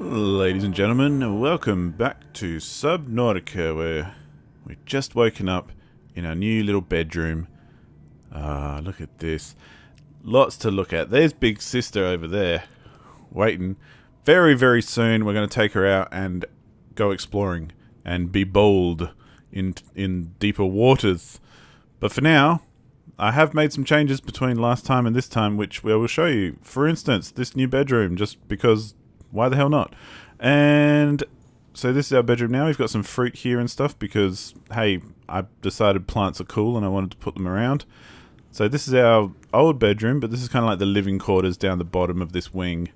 Ladies and gentlemen, welcome back to Subnautica, where we've just woken up in our new little bedroom. Look at this. Lots to look at. There's Big Sista over there, waiting. Very, very soon we're going to take her out and go exploring and be bold in deeper waters. But for now, I have made some changes between last time and this time, which I will show you. For instance, this new bedroom, just because... why the hell not? And so this is our bedroom now. We've got some fruit here and stuff because, hey, I decided plants are cool and I wanted to put them around. So this is our old bedroom, but this is kind of like the living quarters down the bottom of this wing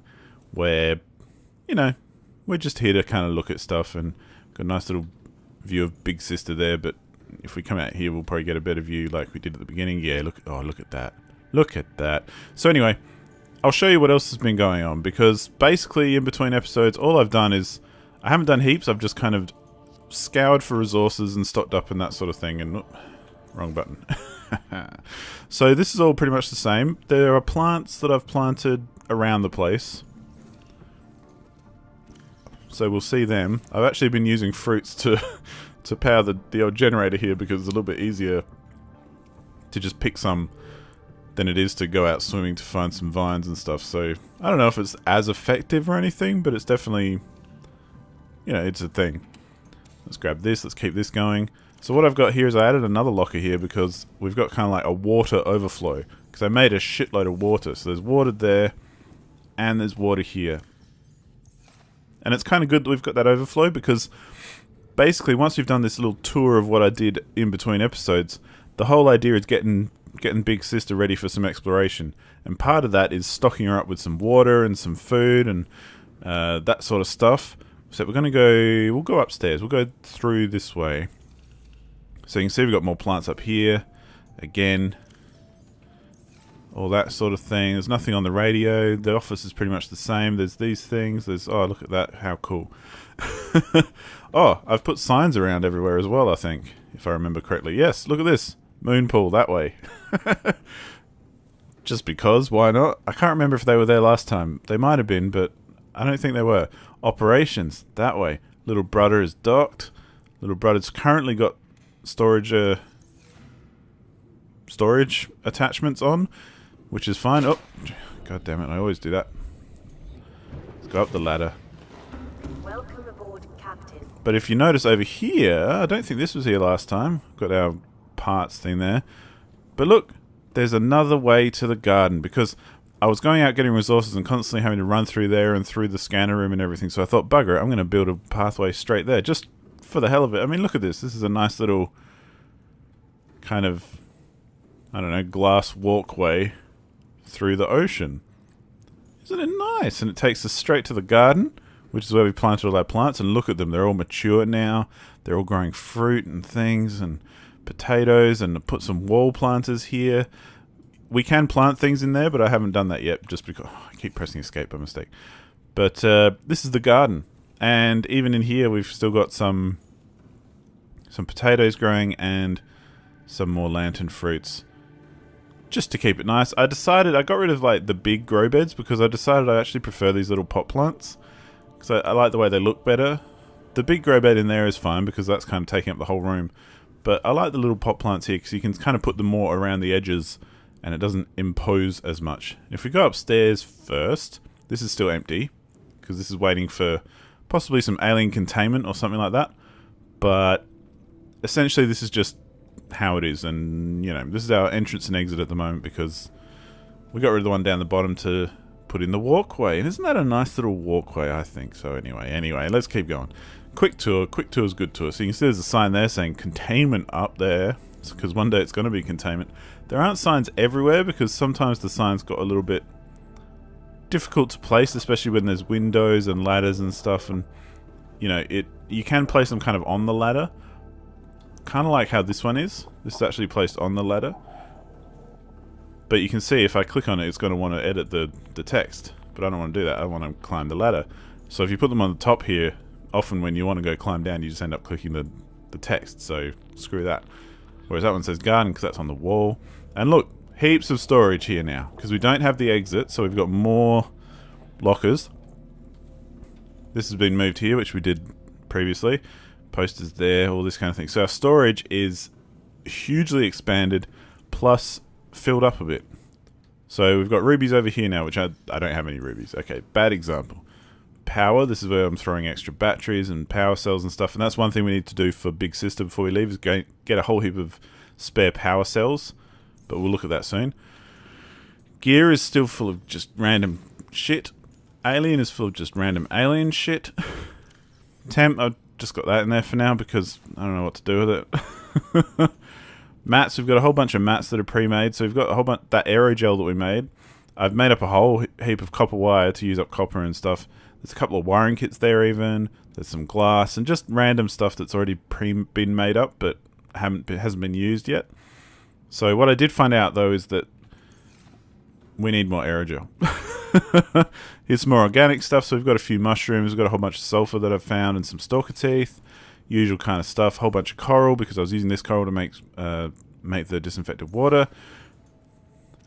where, you know, we're just here to kind of look at stuff, and got a nice little view of Big Sista there, but if we come out here, we'll probably get a better view like we did at the beginning. Yeah, look at that. Look at that. So anyway, I'll show you what else has been going on, because basically in between episodes, all I've done is, I haven't done heaps, I've just kind of scoured for resources and stocked up and that sort of thing, and wrong button. So this is all pretty much the same. There are plants that I've planted around the place, so we'll see them. I've actually been using fruits to power the old generator here, because it's a little bit easier to just pick some than it is to go out swimming to find some vines and stuff. So I don't know if it's as effective or anything, but it's definitely, you know, it's a thing. Let's grab this, let's keep this going. So what I've got here is I added another locker here because we've got kind of like a water overflow, because I made a shitload of water. So there's water there and there's water here, and it's kind of good that we've got that overflow, because basically once we've done this little tour of what I did in between episodes, the whole idea is getting Big Sista ready for some exploration, and part of that is stocking her up with some water and some food and that sort of stuff. So we'll go upstairs, we'll go through this way. So you can see we've got more plants up here, again, all that sort of thing. There's nothing on the radio, the office is pretty much the same. There's these things, oh look at that, how cool. Oh, I've put signs around everywhere as well, I think, if I remember correctly. Yes, look at this. Moon pool, that way. Just because, why not? I can't remember if they were there last time. They might have been, but I don't think they were. Operations, that way. Little brother is docked. Little brother's currently got storage attachments on, which is fine. Oh, god damn it, I always do that. Let's go up the ladder. Welcome aboard, Captain. But if you notice over here, I don't think this was here last time. Got our parts thing there, but look, there's another way to the garden, because I was going out getting resources and constantly having to run through there and through the scanner room and everything, so I thought, bugger it, I'm going to build a pathway straight there, just for the hell of it. I mean, look at this is a nice little kind of, I don't know, glass walkway through the ocean. Isn't it nice? And it takes us straight to the garden, which is where we planted all our plants, and look at them, they're all mature now, they're all growing fruit and things, and potatoes, and put some wall planters here. We can plant things in there, but I haven't done that yet, just because I keep pressing escape by mistake. But this is the garden, and even in here we've still got some potatoes growing and some more lantern fruits, just to keep it nice. I got rid of like the big grow beds, because I decided I actually prefer these little pot plants, because I like the way they look better. The big grow bed in there is fine, because that's kind of taking up the whole room. But I like the little pot plants here, because you can kind of put them more around the edges and it doesn't impose as much. If we go upstairs first, this is still empty, because this is waiting for possibly some alien containment or something like that. But essentially this is just how it is, and you know, this is our entrance and exit at the moment, because we got rid of the one down the bottom to put in the walkway. And isn't that a nice little walkway? I think so. Anyway, let's keep going. Quick tour is good tour. So you can see there's a sign there saying containment up there, because one day it's going to be containment. There aren't signs everywhere, because sometimes the signs got a little bit difficult to place, especially when there's windows and ladders and stuff, and you know, you can place them kind of on the ladder, kind of like how this one is. This is actually placed on the ladder, but you can see if I click on it, it's going to want to edit the text, but I don't want to do that. I want to climb the ladder. So if you put them on the top here, often when you want to go climb down, you just end up clicking the text, so screw that. Whereas that one says garden, because that's on the wall. And look, heaps of storage here now, because we don't have the exit, so we've got more lockers. This has been moved here, which we did previously. Posters there, all this kind of thing. So our storage is hugely expanded, plus filled up a bit. So we've got rubies over here now, which I don't have any rubies. Okay, bad example. Power, this is where I'm throwing extra batteries and power cells and stuff. And that's one thing we need to do for Big Sista before we leave, is get a whole heap of spare power cells. But we'll look at that soon. Gear is still full of just random shit. Alien is full of just random alien shit. Temp, I've just got that in there for now because I don't know what to do with it. Mats, we've got a whole bunch of mats that are pre-made. So we've got a whole bunch, that aerogel that we made. I've made up a whole heap of copper wire to use up copper and stuff. There's a couple of wiring kits there even. There's some glass and just random stuff that's already been made up but hasn't been used yet. So what I did find out though is that we need more aerogel. Here's some more organic stuff. So we've got a few mushrooms, we've got a whole bunch of sulfur that I've found, and some stalker teeth, usual kind of stuff. Whole bunch of coral because I was using this coral to make the disinfected water.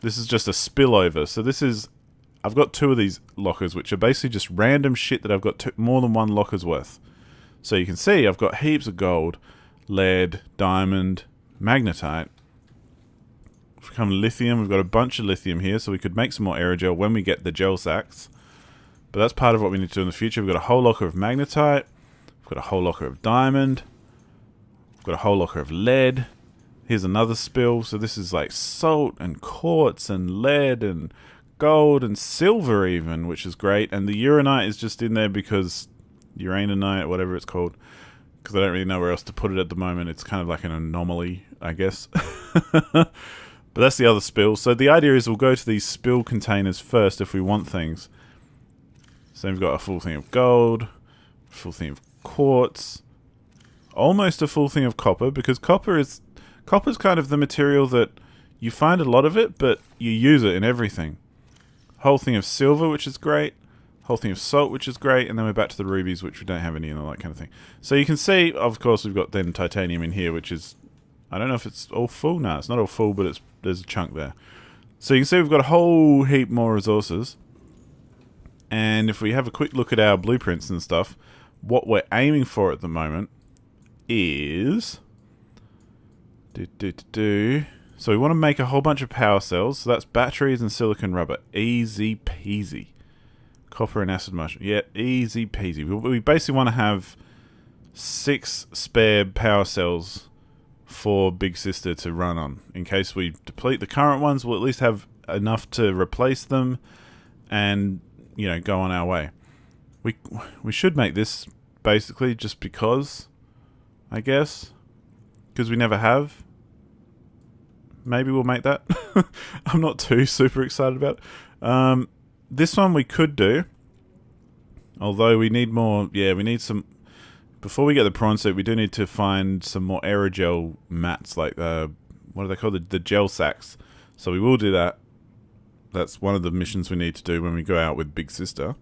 This is just a spillover. So this is, I've got 2 of these lockers, which are basically just random shit that I've got more than 1 locker's worth. So you can see I've got heaps of gold, lead, diamond, magnetite. Become lithium. We've got a bunch of lithium here, so we could make some more aerogel when we get the gel sacks. But that's part of what we need to do in the future. We've got a whole locker of magnetite. We've got a whole locker of diamond. We've got a whole locker of lead. Here's another spill. So this is like salt and quartz and lead and gold and silver even, which is great. And the uranite is just in there because uraninite, whatever it's called, because I don't really know where else to put it at the moment. It's kind of like an anomaly, I guess. But that's the other spill. So the idea is we'll go to these spill containers first if we want things. So we've got a full thing of gold, a full thing of quartz, almost a full thing of copper, because copper's kind of the material that you find a lot of it, but you use it in everything. Whole thing of silver, which is great. Whole thing of salt, which is great. And then we're back to the rubies, which we don't have any and all that kind of thing. So you can see, of course, we've got then titanium in here, which is, I don't know if it's all full. No, it's not all full, but there's a chunk there. So you can see we've got a whole heap more resources. And if we have a quick look at our blueprints and stuff, what we're aiming for at the moment is... So we want to make a whole bunch of power cells. So that's batteries and silicon rubber. Easy peasy. Copper and acid mushroom. Yeah, easy peasy. We basically want to have 6 spare power cells for Big Sista to run on. In case we deplete the current ones, we'll at least have enough to replace them and, you know, go on our way. We should make this basically just because, I guess, because we never have. Maybe we'll make that. I'm not too super excited about it. This one we could do, although we need more. Yeah, we need some. Before we get the prawn suit, we do need to find some more aerogel mats, like what are they called? The gel sacks. So we will do that. That's one of the missions we need to do when we go out with Big Sista.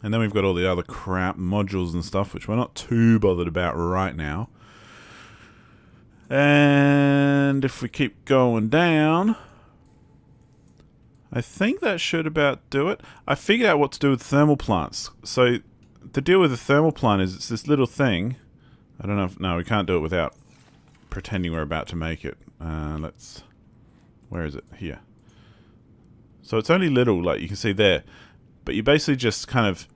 And then we've got all the other crap modules and stuff, which we're not too bothered about right now. And if we keep going down, I think that should about do it. I figured out what to do with thermal plants. So the deal with the thermal plant is it's this little thing. I don't know if... No, we can't do it without pretending we're about to make it. Let's... Where is it? Here. So it's only little, like you can see there. But you basically just kind of...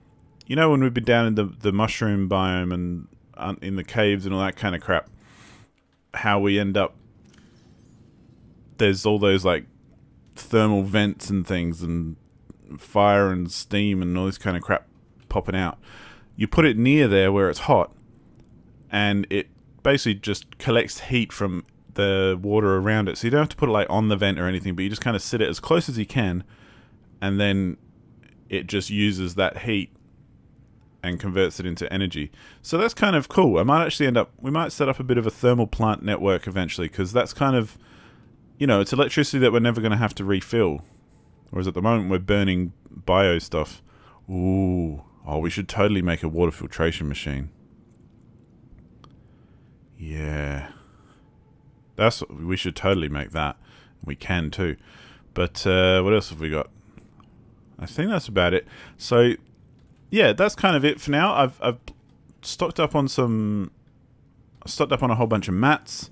You know when we've been down in the mushroom biome and in the caves and all that kind of crap, how we end up... There's all those like thermal vents and things and fire and steam and all this kind of crap popping out. You put it near there where it's hot, and it basically just collects heat from the water around it. So you don't have to put it like on the vent or anything, but you just kind of sit it as close as you can, and then it just uses that heat and converts it into energy. So that's kind of cool. I might actually we might set up a bit of a thermal plant network eventually, because that's kind of, you know, it's electricity that we're never going to have to refill. Whereas at the moment we're burning bio stuff. Ooh. Oh, we should totally make a water filtration machine. Yeah. We should totally make that. We can too. But what else have we got? I think that's about it. So yeah, that's kind of it for now. I've stocked up on a whole bunch of mats.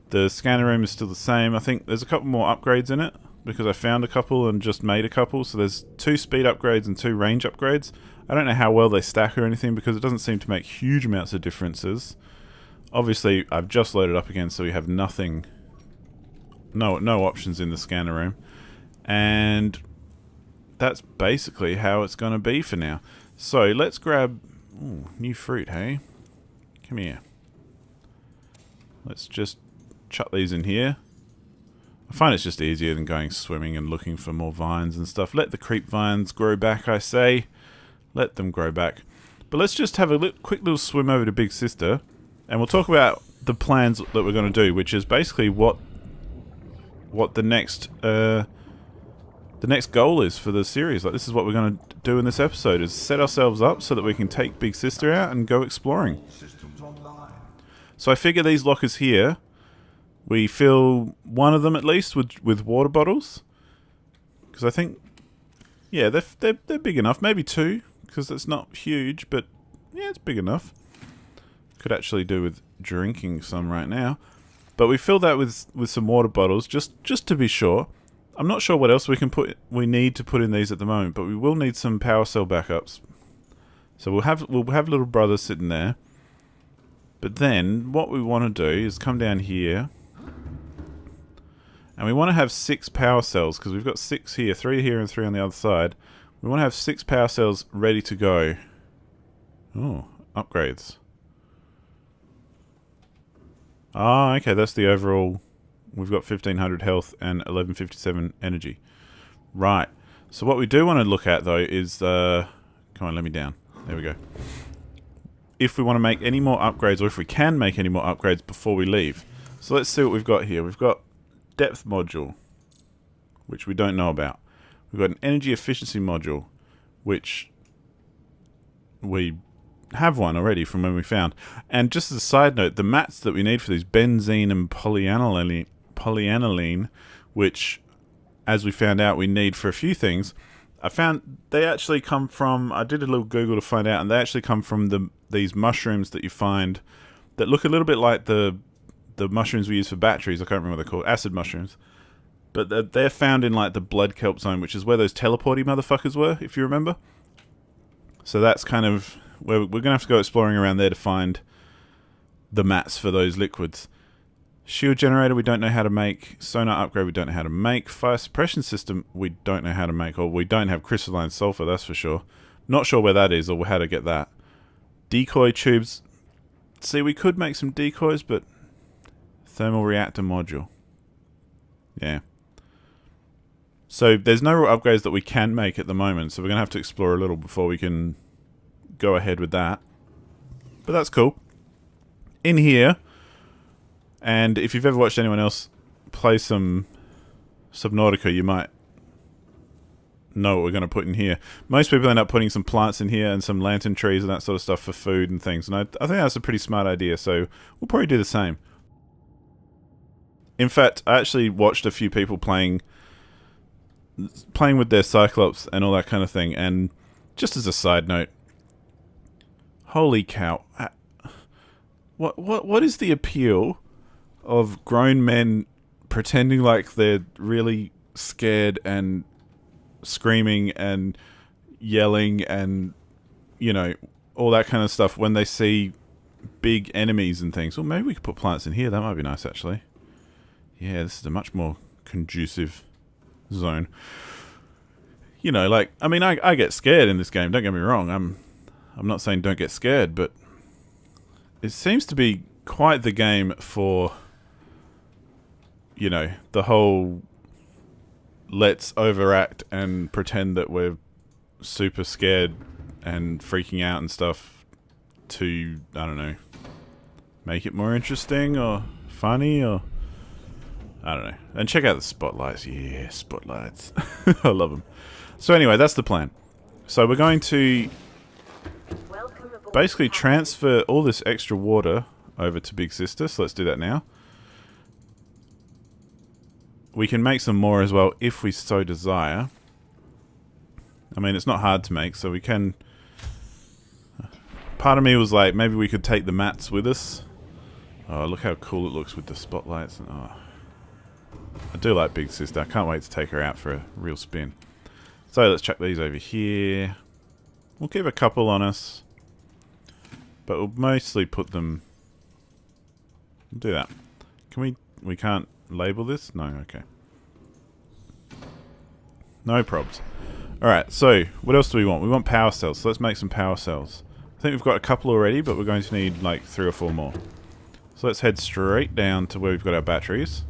The scanner room is still the same. I think there's a couple more upgrades in it because I found a couple and just made a couple. So there's 2 speed upgrades and 2 range upgrades. I don't know how well they stack or anything because it doesn't seem to make huge amounts of differences. Obviously, I've just loaded up again, so we have nothing, no options in the scanner room. And that's basically how it's going to be for now. So let's grab new fruit, hey? Come here. Let's just chuck these in here. I find it's just easier than going swimming and looking for more vines and stuff. Let the creep vines grow back, I say. Let them grow back. But let's just have a quick little swim over to Big Sista, and we'll talk about the plans that we're going to do, which is basically what the next goal is for the series. Like, this is what we're going to do in this episode, is set ourselves up so that we can take Big Sista out and go exploring. So I figure these lockers here, we fill one of them at least with water bottles, because I think, yeah, they're big enough. Maybe 2, because it's not huge, but yeah, it's big enough. Could actually do with drinking some right now, but we fill that with some water bottles just to be sure. I'm not sure what else we need to put in these at the moment, but we will need some power cell backups. So we'll have little brother sitting there. But then what we want to do is come down here, and we want to have 6 power cells because we've got 6 here, 3 here and 3 on the other side. We want to have 6 power cells ready to go. Oh, upgrades. Ah, okay, that's the overall. We've got 1500 health and 1157 energy. Right. So what we do want to look at though is come on, let me down. There we go. If we want to make any more upgrades, or if we can make any more upgrades before we leave. So let's see what we've got here. We've got depth module, which we don't know about. We've got an energy efficiency module, which we have one already from when we found. And just as a side note, the mats that we need for these, benzene and polyaniline, which, as we found out, we need for a few things. I found they actually come from, I did a little Google to find out, and they actually come from these mushrooms that you find that look a little bit like the mushrooms we use for batteries. I can't remember what they're called, acid mushrooms. But they're found in like the blood kelp zone, which is where those teleporty motherfuckers were, if you remember. So that's kind of where we're going to have to go exploring around there to find the mats for those liquids. Shield generator we don't know how to make. Sonar upgrade we don't know how to make. Fire suppression system we don't know how to make. Or we don't have crystalline sulfur, that's for sure. Not sure where that is or how to get that. Decoy tubes. See, we could make some decoys, but thermal reactor module. Yeah. So there's no real upgrades that we can make at the moment, so we're going to have to explore a little before we can go ahead with that. But that's cool. In here, and if you've ever watched anyone else play some Subnautica, you might know what we're going to put in here. Most people end up putting some plants in here and some lantern trees and that sort of stuff for food and things, and I think that's a pretty smart idea, so we'll probably do the same. In fact, I actually watched a few people playing with their Cyclops and all that kind of thing, and just as a side note, holy cow, what is the appeal of grown men pretending like they're really scared and screaming and yelling and, you know, all that kind of stuff when they see big enemies and things? Well, maybe we could put plants in here. That might be nice, actually. Yeah, this is a much more conducive zone. You know, like, I mean, I get scared in this game, don't get me wrong. I'm not saying don't get scared, but it seems to be quite the game for, you know, the whole let's overact and pretend that we're super scared and freaking out and stuff to, I don't know, make it more interesting or funny or I don't know. And check out the spotlights. Yeah, spotlights. I love them. So anyway, that's the plan. So we're going to basically transfer all this extra water over to Big Sista. So let's do that now. We can make some more as well if we so desire. I mean, it's not hard to make, so we can part of me was like, maybe we could take the mats with us. Oh, look how cool it looks with the spotlights. And, oh. I do like Big Sista. I can't wait to take her out for a real spin. So let's chuck these over here. We'll keep a couple on us, but we'll mostly put them... We'll do that. Can we... We can't label this? No, okay. No probs. Alright, so what else do we want? We want power cells, so let's make some power cells. I think we've got a couple already, but we're going to need like 3 or 4 more. So let's head straight down to where we've got our batteries.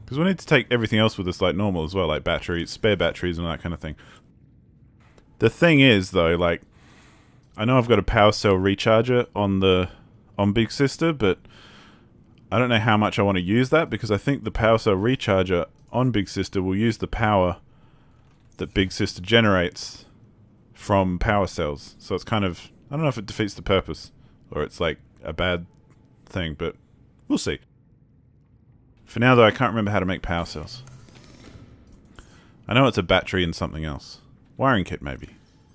Because we need to take everything else with us like normal as well, like batteries, spare batteries and all that kind of thing. The thing is though, like, I know I've got a power cell recharger on Big Sista, but I don't know how much I want to use that, because I think the power cell recharger on Big Sista will use the power that Big Sista generates from power cells. So it's kind of, I don't know if it defeats the purpose or it's like a bad thing, but we'll see. For now though, I can't remember how to make power cells. I know it's a battery and something else. Wiring kit maybe.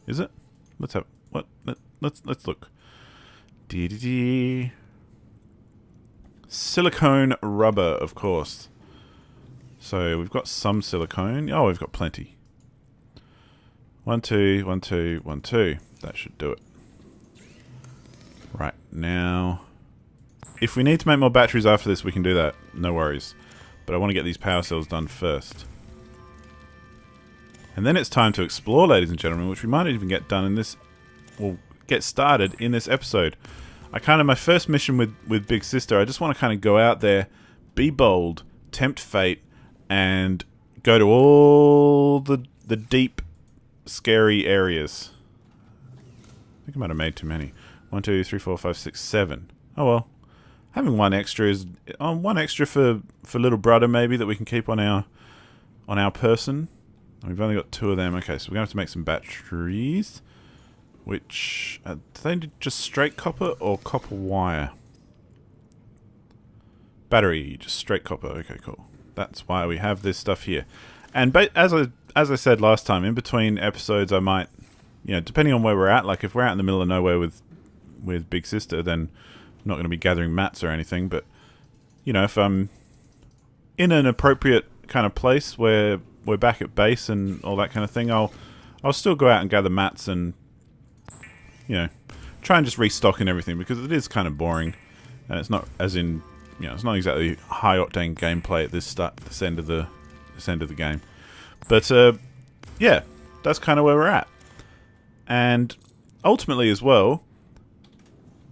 Is it? Let's have, what? Let's look. Silicone rubber, of course. So we've got some silicone. Oh, we've got plenty. 1, 2, 1, 2, 1, 2. That should do it. Right, now... If we need to make more batteries after this, we can do that. No worries. But I want to get these power cells done first. And then it's time to explore, ladies and gentlemen, which we might even get done in this... Well, get started in this episode. My first mission with Big Sista, I just want to kind of go out there, be bold, tempt fate, and go to all the deep, scary areas. I think I might have made too many. 1, 2, 3, 4, 5, 6, 7. Oh well. Having one extra is one extra for little brother maybe that we can keep on our person. We've only got 2 of them. Okay, so we're gonna have to make some batteries. Which do they just straight copper or copper wire? Battery, just straight copper. Okay, cool. That's why we have this stuff here. And as I said last time, in between episodes, I might, depending on where we're at. Like if we're out in the middle of nowhere with Big Sista, then I'm not going to be gathering mats or anything. But if I'm in an appropriate kind of place where we're back at base and all that kind of thing, I'll still go out and gather mats and try and just restock and everything, because it is kind of boring, and it's not as in, it's not exactly high octane gameplay at this end of the game. But yeah, that's kind of where we're at. And ultimately, as well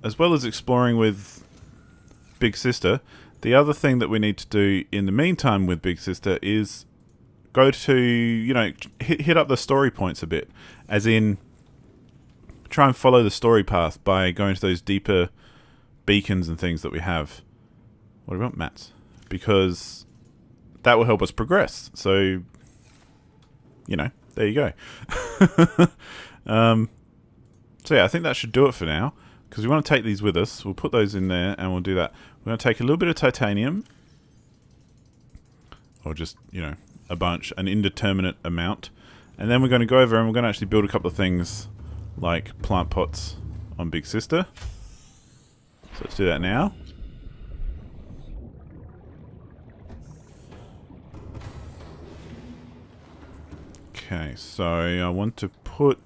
as exploring with Big Sista, the other thing that we need to do in the meantime with Big Sista is go to hit up the story points a bit, as in, try and follow the story path by going to those deeper beacons and things that we have. What about mats? Because that will help us progress. So, there you go. So yeah, I think that should do it for now, because we want to take these with us. We'll put those in there and we'll do that. We're going to take a little bit of titanium, or just, a bunch, an indeterminate amount. And then we're going to go over and we're going to actually build a couple of things like plant pots on Big Sista. So let's do that now. Okay, so I want to let's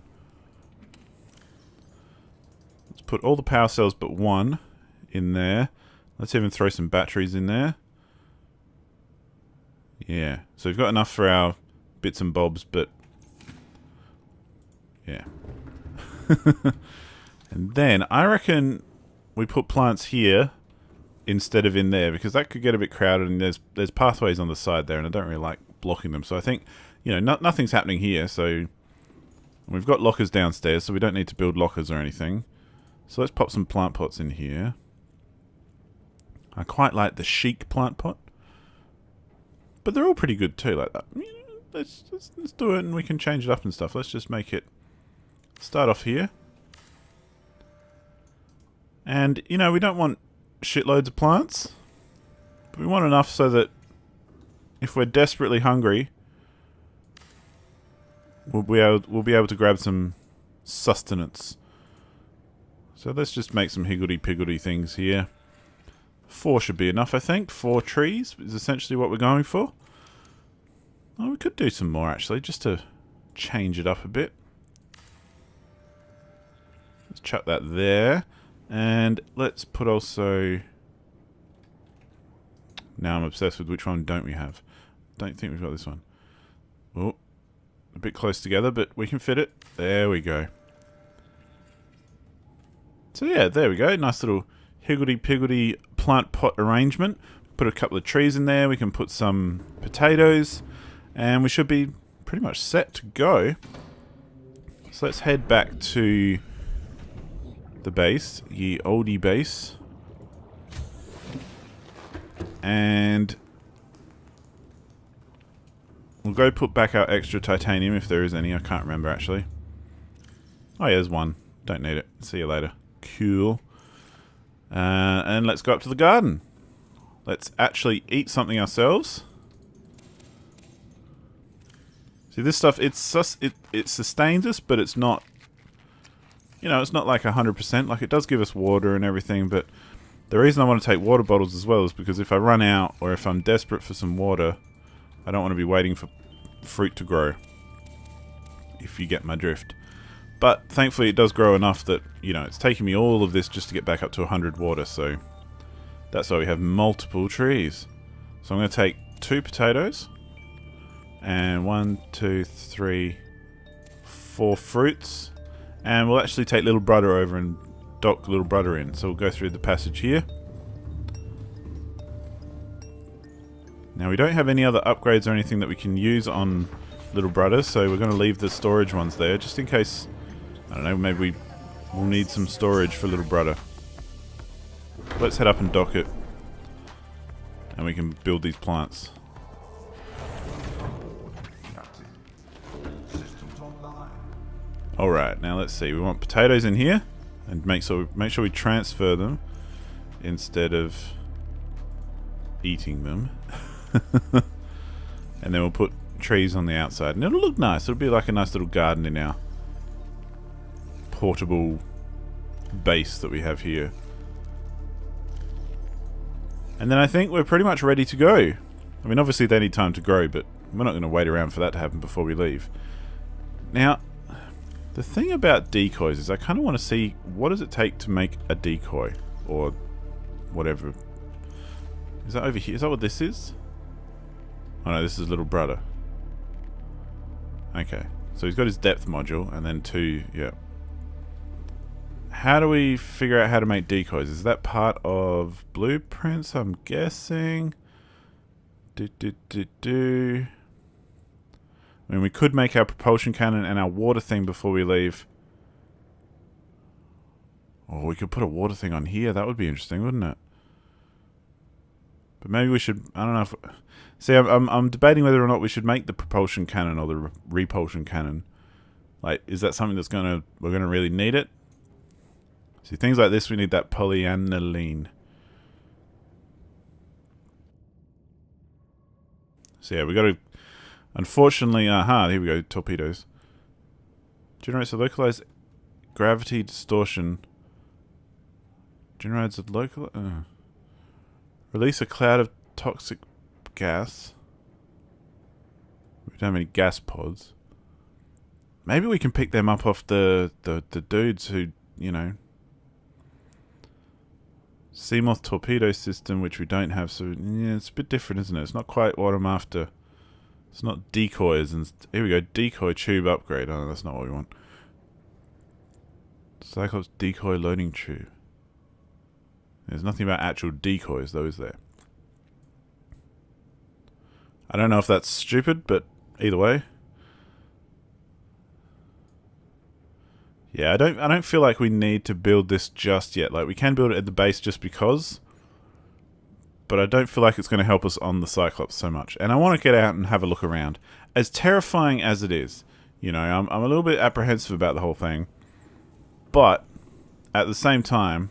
put all the power cells but 1 in there. Let's even throw some batteries in there. Yeah, so we've got enough for our bits and bobs, but yeah. And then I reckon we put plants here instead of in there, because that could get a bit crowded, and there's pathways on the side there, and I don't really like blocking them. So I think, nothing's happening here. So we've got lockers downstairs, so we don't need to build lockers or anything. So let's pop some plant pots in here. I quite like the chic plant pot, but they're all pretty good too, like that. Let's do it, and we can change it up and stuff. Let's just make it start off here. And, we don't want shitloads of plants, but we want enough so that if we're desperately hungry, we'll be able to grab some sustenance So let's just make some higgledy-piggledy things here. 4 should be enough, I think. 4 trees is essentially what we're going for. Oh, we could do some more, actually, just to change it up a bit. Let's chuck that there. And let's put also... Now I'm obsessed with which one don't we have. Don't think we've got this one. Oh, a bit close together, but we can fit it. There we go. So yeah, there we go. Nice little higgledy-piggledy plant pot arrangement. Put a couple of trees in there. We can put some potatoes. And we should be pretty much set to go. So let's head back to the base. Ye oldie base. And we'll go put back our extra titanium if there is any. I can't remember actually. Oh yeah, there's one. Don't need it. See you later. Cool. And let's go up to the garden. Let's actually eat something ourselves. See, this stuff, it sustains us, but it's not, you know, it's not like 100%. Like, it does give us water and everything, but the reason I want to take water bottles as well is because if I run out, or if I'm desperate for some water, I don't want to be waiting for fruit to grow. If you get my drift. But thankfully it does grow enough that, you know, it's taking me all of this just to get back up to 100 water, so that's why we have multiple trees. So I'm going to take 2 potatoes, and 1, 2, 3, 4 fruits, and we'll actually take little brother over and dock little brother in. So we'll go through the passage here. Now we don't have any other upgrades or anything that we can use on little brother, so we're going to leave the storage ones there just in case, I don't know, maybe we'll need some storage for little brother. Let's head up and dock it, and we can build these plants. Alright, now let's see. We want potatoes in here, and make sure we transfer them instead of eating them. And then we'll put trees on the outside, and it'll look nice. It'll be like a nice little garden in our portable base that we have here. And then I think we're pretty much ready to go. I mean, obviously they need time to grow, but we're not going to wait around for that to happen before we leave. Now, the thing about decoys is I kind of want to see what does it take to make a decoy, or whatever. Is that over here? Is that what this is? Oh no, this is little brother. Okay, so he's got his depth module, and then 2, yeah. How do we figure out how to make decoys? Is that part of blueprints, I'm guessing? I mean, we could make our propulsion cannon and our water thing before we leave. Or we could put a water thing on here. That would be interesting, wouldn't it? But maybe we should... I don't know if... See, I'm debating whether or not we should make the propulsion cannon or the repulsion cannon. Like, is that something that's we're gonna really need it? See, things like this, we need that polyaniline. So yeah, we got to... Unfortunately, here we go, torpedoes. Generates a localized gravity distortion. Generates a local... Release a cloud of toxic gas. We don't have any gas pods. Maybe we can pick them up off the dudes who, you know... Seamoth torpedo system, which we don't have, so yeah, it's a bit different, isn't it? It's not quite what I'm after. It's not decoys, and here we go, decoy tube upgrade. Oh, that's not what we want. Cyclops decoy loading tube. There's nothing about actual decoys, though, is there? I don't know if that's stupid, but either way. Yeah, I don't feel like we need to build this just yet. Like, we can build it at the base just because, but I don't feel like it's going to help us on the Cyclops so much. And I want to get out and have a look around. As terrifying as it is, you know, I'm a little bit apprehensive about the whole thing. But at the same time,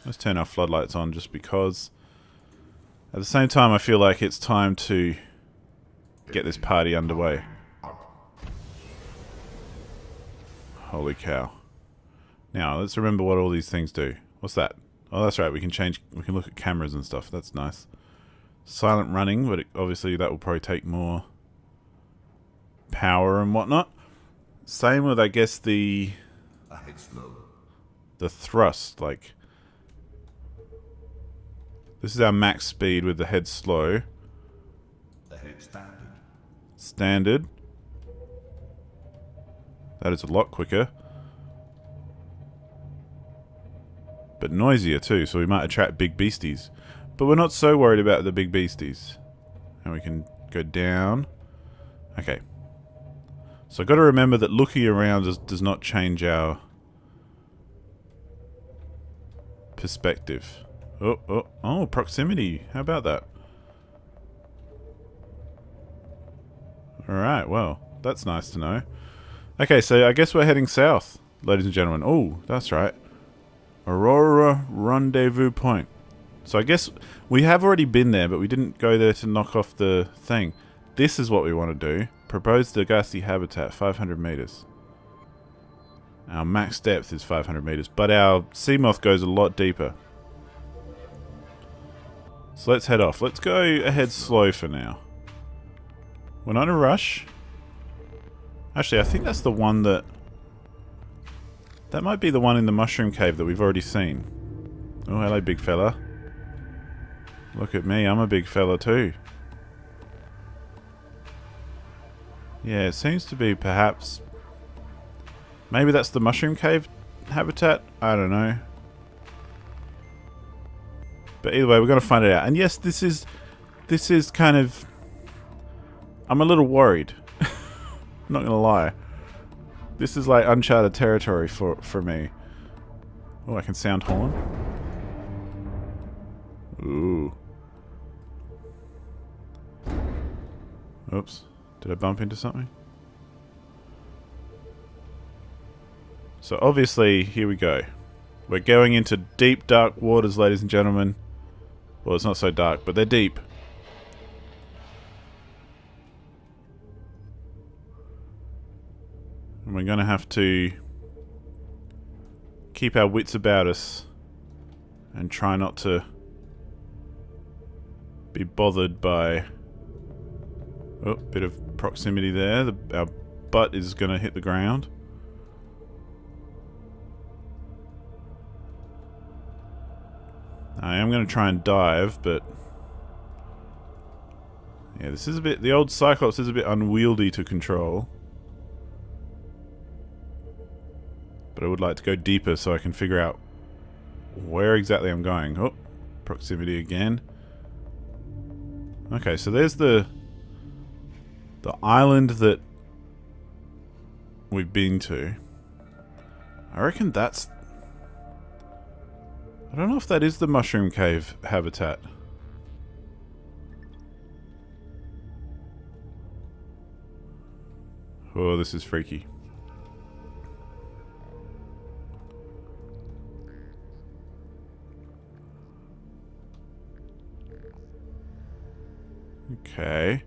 let's turn our floodlights on just because. At the same time, I feel like it's time to get this party underway. Holy cow. Now, let's remember what all these things do. What's that? Oh, that's right. We can look at cameras and stuff. That's nice. Silent running, but obviously that will probably take more power and whatnot. Same with, I guess, the thrust. Like, this is our max speed with the head slow. The head standard. Standard. That is a lot quicker. But noisier too, so we might attract big beasties. But we're not so worried about the big beasties. And we can go down. Okay. So I've got to remember that looking around does not change our perspective. Oh, proximity. How about that? Alright, well, that's nice to know. Okay, so I guess we're heading south, ladies and gentlemen. Oh, that's right. Aurora Rendezvous Point. So I guess we have already been there, but we didn't go there to knock off the thing. This is what we want to do. Proposed Degasi habitat, 500 meters. Our max depth is 500 meters, but our Seamoth goes a lot deeper. So let's head off. Let's go ahead slow for now. We're not in a rush. Actually, I think that's the one that... That might be the one in the mushroom cave that we've already seen. Oh, hello, big fella. Look at me, I'm a big fella too. Yeah, it seems to be perhaps... Maybe that's the mushroom cave habitat? I don't know. But either way, we're going to find it out. And yes, this is kind of... I'm a little worried. Not going to lie. This is like uncharted territory for me. Oh, I can sound horn. Ooh. Oops. Did I bump into something? So obviously, here we go. We're going into deep, dark waters, ladies and gentlemen. Well, it's not so dark, but they're deep. And we're going to have to keep our wits about us and try not to be bothered by... Oh, bit of proximity there. Our butt is going to hit the ground. I am going to try and dive, but... Yeah, this is a bit... The old Cyclops is a bit unwieldy to control. But I would like to go deeper so I can figure out where exactly I'm going. Oh, proximity again. Okay, so there's the island that we've been to. I reckon that's... I don't know if that is the mushroom cave habitat. Oh, this is freaky. Okay.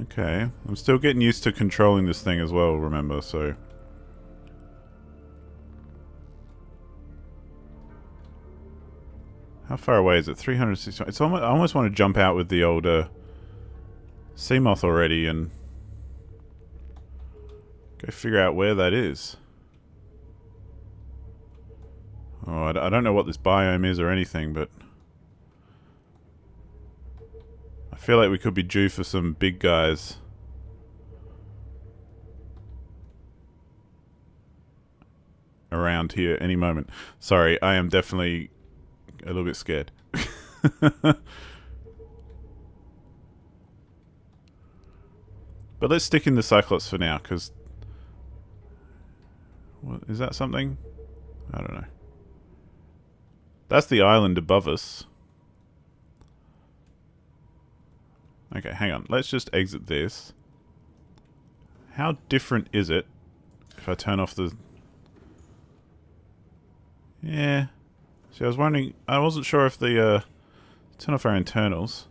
Okay. I'm still getting used to controlling this thing as well, remember, so... How far away is it? 360... It's almost, I almost want to jump out with the old Seamoth already and... go figure out where that is. Oh, I don't know what this biome is or anything, but... I feel like we could be due for some big guys. Around here any moment. Sorry, I am definitely a little bit scared. But let's stick in the Cyclops for now, because... Is that something? I don't know. That's the island above us. Okay, hang on. Let's just exit this. How different is it if I turn off the... Yeah. See, I was wondering... I wasn't sure if the... turn off our internals.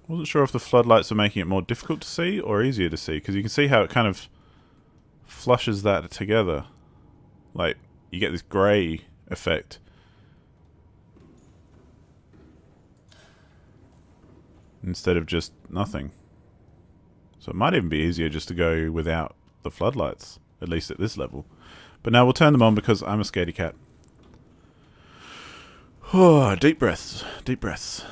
Wasn't sure if the floodlights are making it more difficult to see or easier to see, because you can see how it kind of flushes that together. Like, you get this grey effect. Instead of just nothing. So it might even be easier just to go without the floodlights, at least at this level. But now we'll turn them on because I'm a scaredy cat. Oh, deep breaths, deep breaths.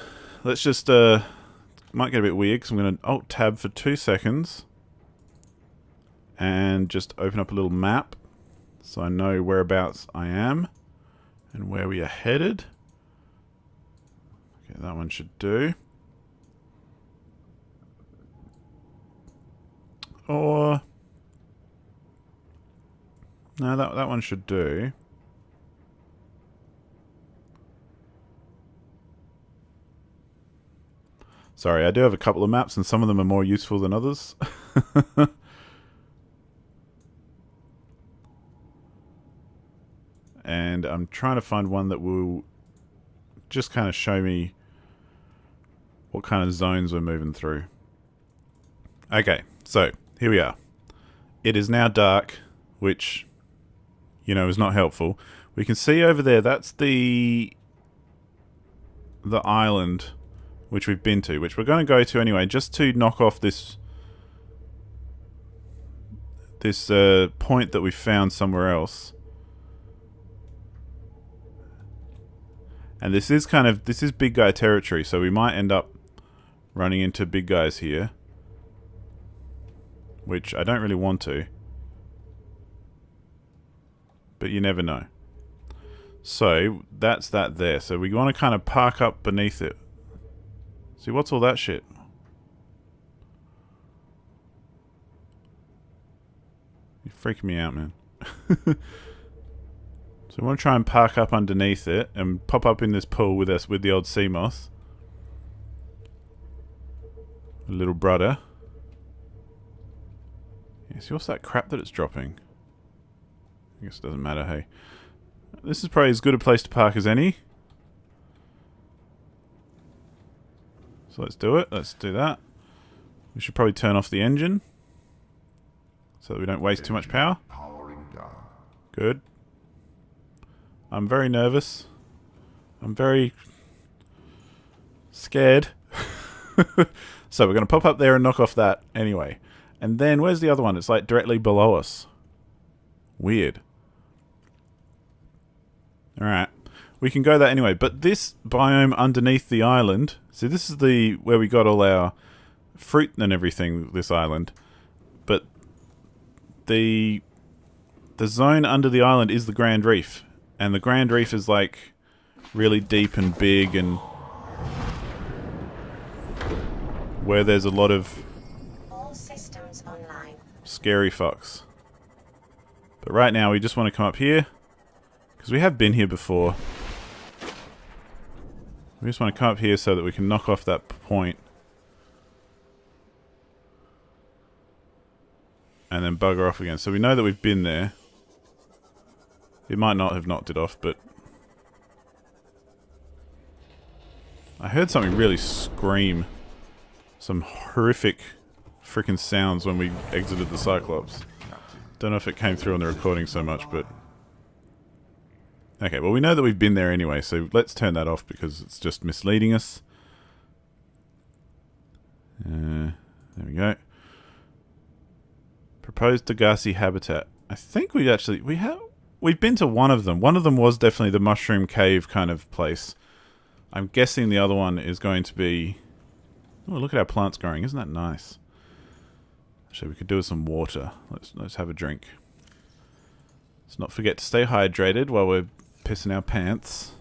Let's just, might get a bit weird because I'm going to Alt-Tab for 2 seconds. And just open up a little map so I know whereabouts I am and where we are headed. Okay, that one should do. Or... no, that one should do. Sorry, I do have a couple of maps and some of them are more useful than others. And I'm trying to find one that will just kind of show me what kind of zones we're moving through. Okay, so here we are. It is now dark, which, you know, is not helpful. We can see over there, that's the island which we've been to, which we're going to go to anyway, just to knock off this point that we found somewhere else. And this is big guy territory, so we might end up running into big guys here. Which I don't really want to. But you never know. So, that's that there. So we want to kind of park up beneath it. See, what's all that shit? You're freaking me out, man. So we want to try and park up underneath it and pop up in this pool with us with the old sea moth. Little brother. Yes, what's that crap that it's dropping? I guess it doesn't matter, hey. This is probably as good a place to park as any. So let's do it. Let's do that. We should probably turn off the engine so that we don't waste too much power. Good. I'm very nervous. I'm very scared. So we're going to pop up there and knock off that anyway. And then, where's the other one? It's like directly below us. Weird. Alright. We can go that anyway. But this biome underneath the island... see, this is where we got all our fruit and everything, this island. But the zone under the island is the Grand Reef. And the Grand Reef is like really deep and big and where there's a lot of scary fucks. But right now we just want to come up here because we have been here before. We just want to come up here so that we can knock off that point and then bugger off again. So we know that we've been there. It might not have knocked it off, but I heard something really scream. Some horrific freaking sounds when we exited the Cyclops. Don't know if it came through on the recording so much, but... okay, well we know that we've been there anyway, so let's turn that off because it's just misleading us. There we go. Proposed Degassi habitat. I think we've been to one of them. One of them was definitely the mushroom cave kind of place. I'm guessing the other one is going to be... oh, look at our plants growing. Isn't that nice? Actually, we could do with some water. Let's have a drink. Let's not forget to stay hydrated while we're pissing our pants.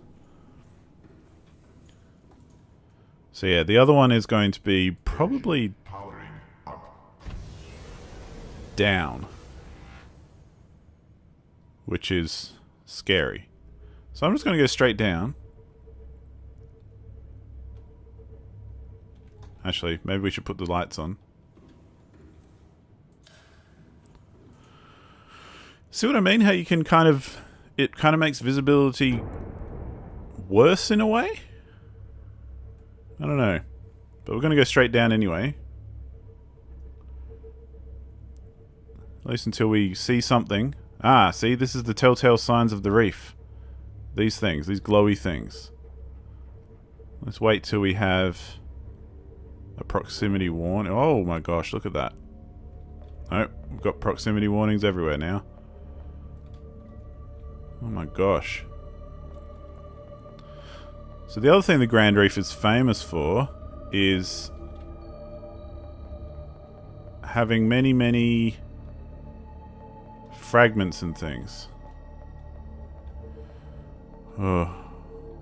So yeah, the other one is going to be probably down, which is scary. So I'm just going to go straight down. Actually, maybe we should put the lights on. See what I mean? How you can kind of... it kind of makes visibility worse in a way? I don't know. But we're going to go straight down anyway. At least until we see something. Ah, see, this is the telltale signs of the reef. These things, these glowy things. Let's wait till we have a proximity warning. Oh my gosh, look at that. Oh, we've got proximity warnings everywhere now. Oh my gosh. So the other thing the Grand Reef is famous for is having many fragments and things. Oh,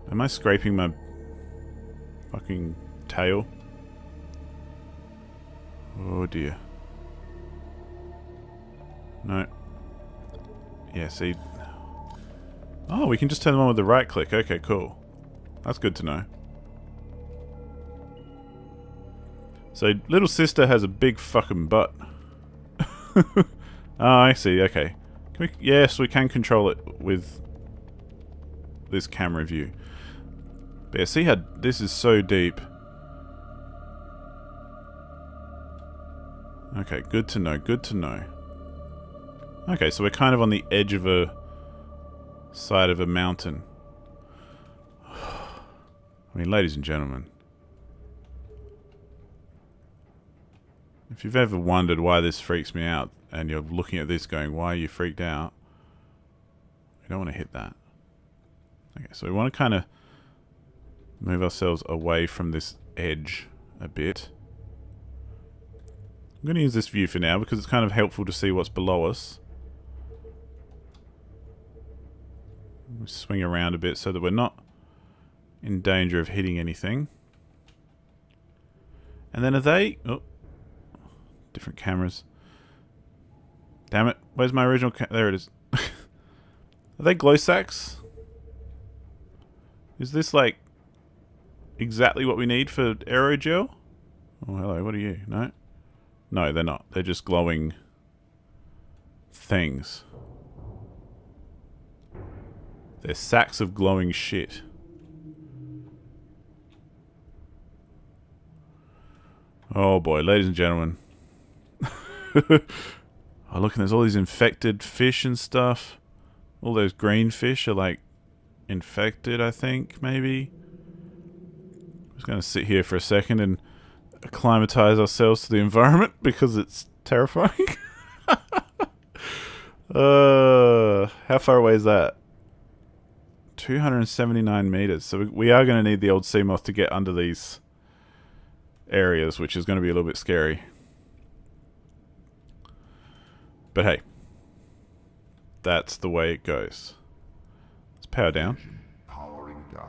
am I scraping my fucking tail? Oh dear. No. Yeah, see. Oh, we can just turn them on with the right click. Okay, cool. That's good to know. So, little sister has a big fucking butt. Oh, I see. Okay. Yes, we can control it with this camera view. But yeah, see how this is so deep. Okay, good to know, good to know. Okay, so we're kind of on the edge of a side of a mountain. I mean, ladies and gentlemen, if you've ever wondered why this freaks me out, and you're looking at this going, why are you freaked out? We don't want to hit that. Okay, so we want to kind of move ourselves away from this edge a bit. I'm going to use this view for now because it's kind of helpful to see what's below us. We swing around a bit so that we're not in danger of hitting anything. And then are they... Oh, different cameras. Damn it. Where's my original there it is. Are they glow sacks? Is this like exactly what we need for aerogel? Oh, hello. What are you? No? No, they're not. They're just glowing things. They're sacks of glowing shit. Oh boy, ladies and gentlemen. Oh, look, and there's all these infected fish and stuff. All those green fish are like infected, I think, maybe. I'm just going to sit here for a second and acclimatize ourselves to the environment because it's terrifying. How far away is that? 279 meters. So we are going to need the old sea moth to get under these areas, which is going to be a little bit scary. But hey, that's the way it goes. Let's power down. Powering down.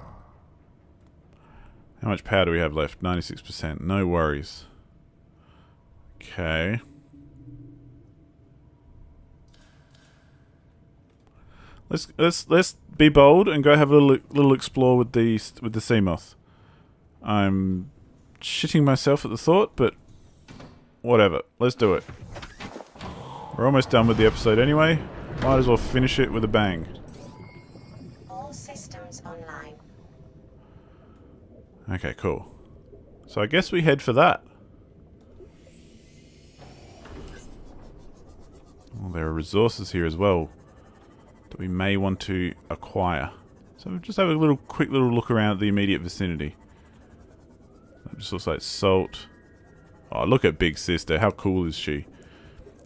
How much power do we have left? 96%. No worries. Okay. Let's be bold and go have a little explore with the sea moth. I'm shitting myself at the thought, but whatever. Let's do it. We're almost done with the episode anyway. Might as well finish it with a bang. All systems online. Okay, cool. So I guess we head for that. Well, there are resources here as well that we may want to acquire. So we'll just have a quick little look around the immediate vicinity. That just looks like salt. Oh, look at Big Sista. How cool is she?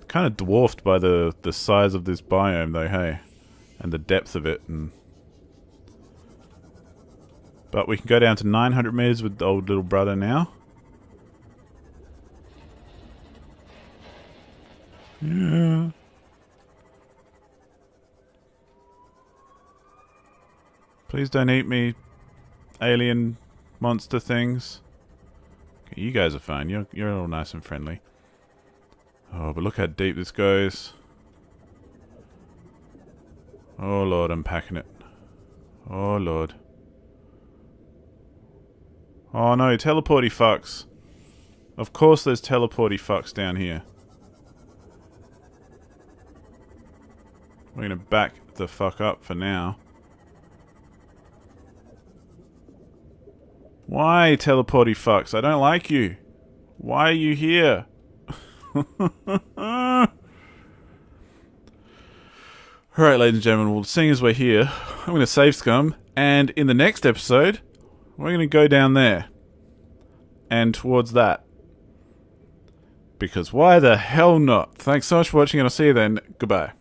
Kind of dwarfed by the size of this biome though, hey? And the depth of it. But we can go down to 900 meters with the old little brother now. Yeah. Please don't eat me, alien monster things. Okay, you guys are fine. You're all nice and friendly. Oh, but look how deep this goes. Oh lord, I'm packing it. Oh lord. Oh no, teleporty fucks. Of course there's teleporty fucks down here. We're gonna back the fuck up for now. Why, teleporty fucks? I don't like you. Why are you here? Alright, ladies and gentlemen, well, seeing as we're here, I'm going to save scum, and in the next episode, we're going to go down there. And towards that. Because why the hell not? Thanks so much for watching, and I'll see you then. Goodbye.